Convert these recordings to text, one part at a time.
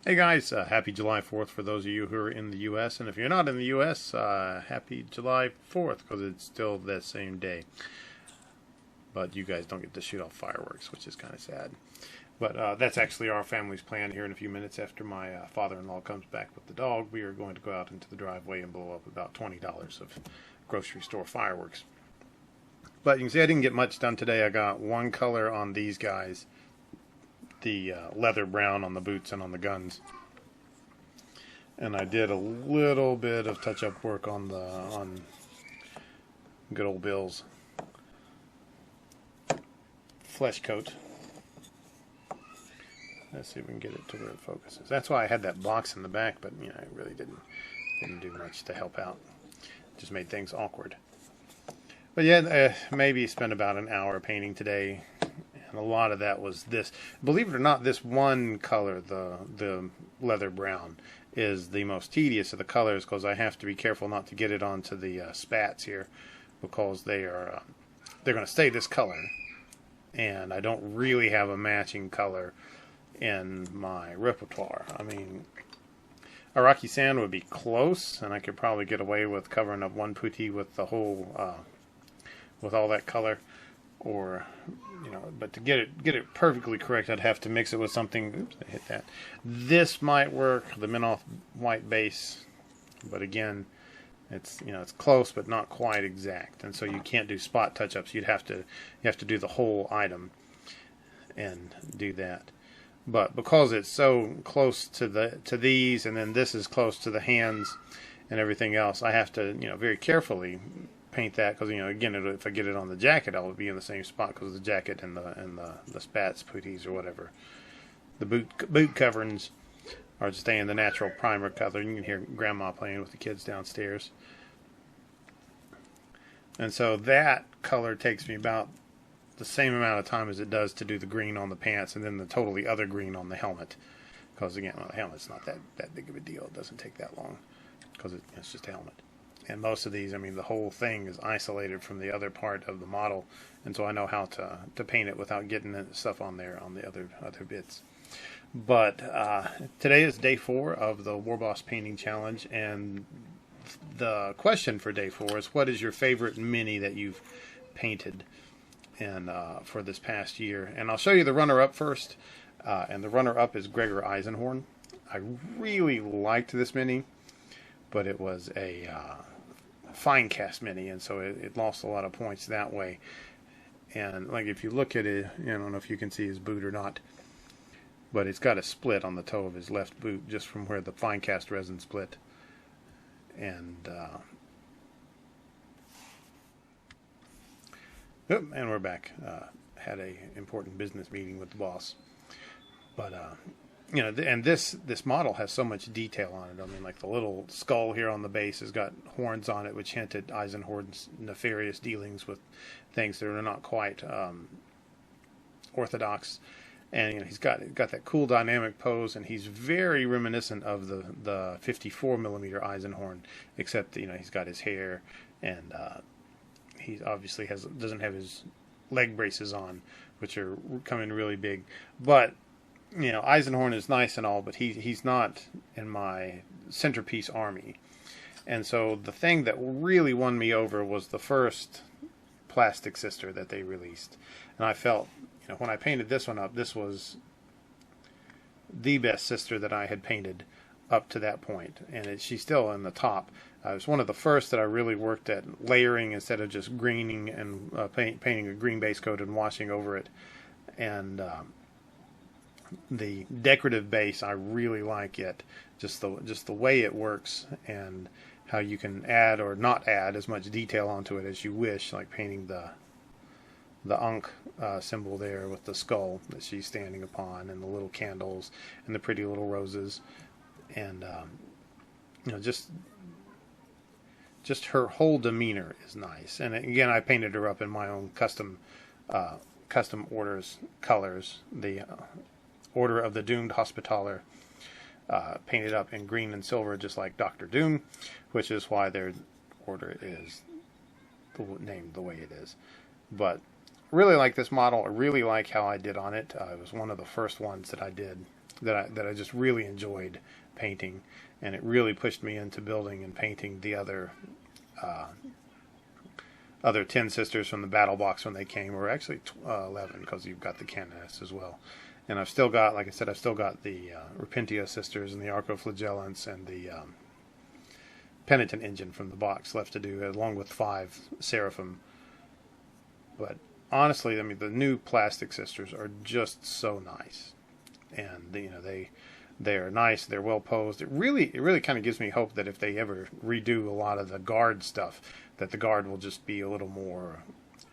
Hey guys, happy July 4th for those of you who are in the U.S. And if you're not in the U.S., happy July 4th because it's still that same day. But you guys don't get to shoot off fireworks, which is kind of sad. But that's actually our family's plan here in a few minutes after my father-in-law comes back with the dog. We are going to go out into the driveway and blow up about $20 of grocery store fireworks. But you can see I didn't get much done today. I got one color on these guys. The leather brown on the boots and on the guns, and I did a little bit of touch-up work on good old Bill's flesh coat. Let's see if we can get it to where it focuses. That's why I had that box in the back, but you know, I really didn't do much to help out. Just made things awkward. But yeah, maybe spent about an hour painting today. And a lot of that was this. Believe it or not, this one color, the leather brown, is the most tedious of the colors because I have to be careful not to get it onto the spats here because they're going to stay this color, and I don't really have a matching color in my repertoire. I mean, Iraqi sand would be close, and I could probably get away with covering up one putty with the whole with all that color. Or, you know, but to get it perfectly correct, I'd have to mix it with something. Oops, I hit that. This might work, the Minoff white base, but again, it's it's close but not quite exact, and so you can't do spot touch-ups. You have to do the whole item and do that. But because it's so close to these, and then this is close to the hands and everything else, I have to very carefully paint that because again, if I get it on the jacket, I'll be in the same spot because the jacket and the spats, putties, or whatever. The boot coverings are just staying the natural primer color. You can hear Grandma playing with the kids downstairs, and so that color takes me about the same amount of time as it does to do the green on the pants, and then the totally other green on the helmet. Because again, the helmet's not that big of a deal. It doesn't take that long because it's just a helmet. And most of these, I mean, the whole thing is isolated from the other part of the model, and so I know how to paint it without getting the stuff on there on the other bits. But today is day 4 of the Warboss Painting Challenge, and the question for day 4 is, what is your favorite mini that you've painted and for this past year? And I'll show you the runner-up first, and the runner-up is Gregor Eisenhorn. I really liked this mini, but it was a fine cast mini, and so it lost a lot of points that way. And like if you look at it, I don't know if you can see his boot or not, but it's got a split on the toe of his left boot just from where the fine cast resin split. And we're back. Had a important business meeting with the boss, but and this model has so much detail on it. I mean, like the little skull here on the base has got horns on it, which hint at Eisenhorn's nefarious dealings with things that are not quite orthodox. And he's got that cool dynamic pose, and he's very reminiscent of the 54 millimeter Eisenhorn, except he's got his hair, and he obviously doesn't have his leg braces on, which are coming really big, but. Eisenhorn is nice and all, but he's not in my centerpiece army. And so the thing that really won me over was the first plastic sister that they released. And I felt, when I painted this one up, this was the best sister that I had painted up to that point. And she's still in the top. It was one of the first that I really worked at layering instead of just greening and painting a green base coat and washing over it. And the decorative base I really like it, just the way it works and how you can add or not add as much detail onto it as you wish, like painting the Ankh symbol there with the skull that she's standing upon, and the little candles and the pretty little roses, and just her whole demeanor is nice. And again, I painted her up in my own custom orders colors. The Order of the Doomed Hospitaller, painted up in green and silver just like Dr. Doom, which is why their order is named the way it is. But really like this model. I really like how I did on it. It was one of the first ones that I did that I just really enjoyed painting, and it really pushed me into building and painting the other 10 sisters from the battle box when they came, or actually 11, because you've got the canoness as well. And I've still got, like I said, I've still got the Repentia sisters and the Arcoflagellants and the Penitent engine from the box left to do, along with 5 Seraphim. But honestly, I mean, the new plastic sisters are just so nice, and you know, they are nice. They're well posed. It really kind of gives me hope that if they ever redo a lot of the guard stuff, that the guard will just be a little more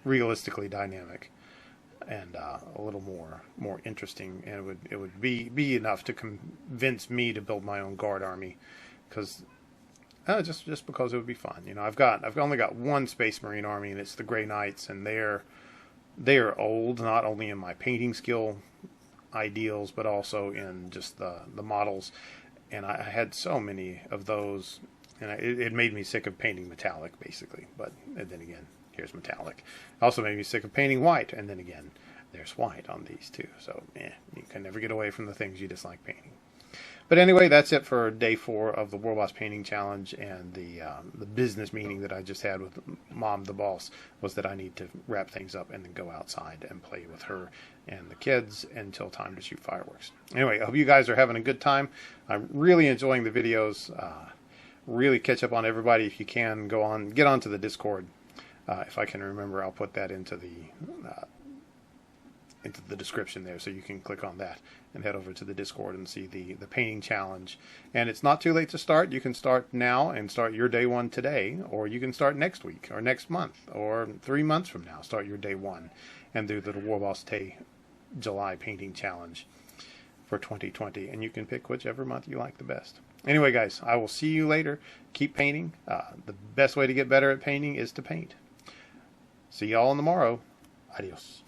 realistically dynamic and a little more interesting, and it would be enough to convince me to build my own guard army, because just because it would be fun. You know, I've only got one Space Marine army, and it's the Grey Knights, and they are old, not only in my painting skill ideals, but also in just the models. And I had so many of those, and it made me sick of painting metallic, basically. But and then again, here's metallic. Also made me sick of painting white, and then again, there's white on these too. So you can never get away from the things you dislike painting. But anyway, that's it for day 4 of the War Boss Painting Challenge, and the business meeting that I just had with Mom, the boss, was that I need to wrap things up and then go outside and play with her and the kids until time to shoot fireworks. Anyway, I hope you guys are having a good time. I'm really enjoying the videos. Really catch up on everybody if you can. Get onto the Discord. If I can remember, I'll put that into the description there, so you can click on that and head over to the Discord and see the painting challenge. And it's not too late to start. You can start now and start your day 1 today, or you can start next week or next month or 3 months from now. Start your day 1 and do the War Boss Day July painting challenge for 2020, and you can pick whichever month you like the best. Anyway, guys, I will see you later. Keep painting. The best way to get better at painting is to paint. See y'all tomorrow. Adios.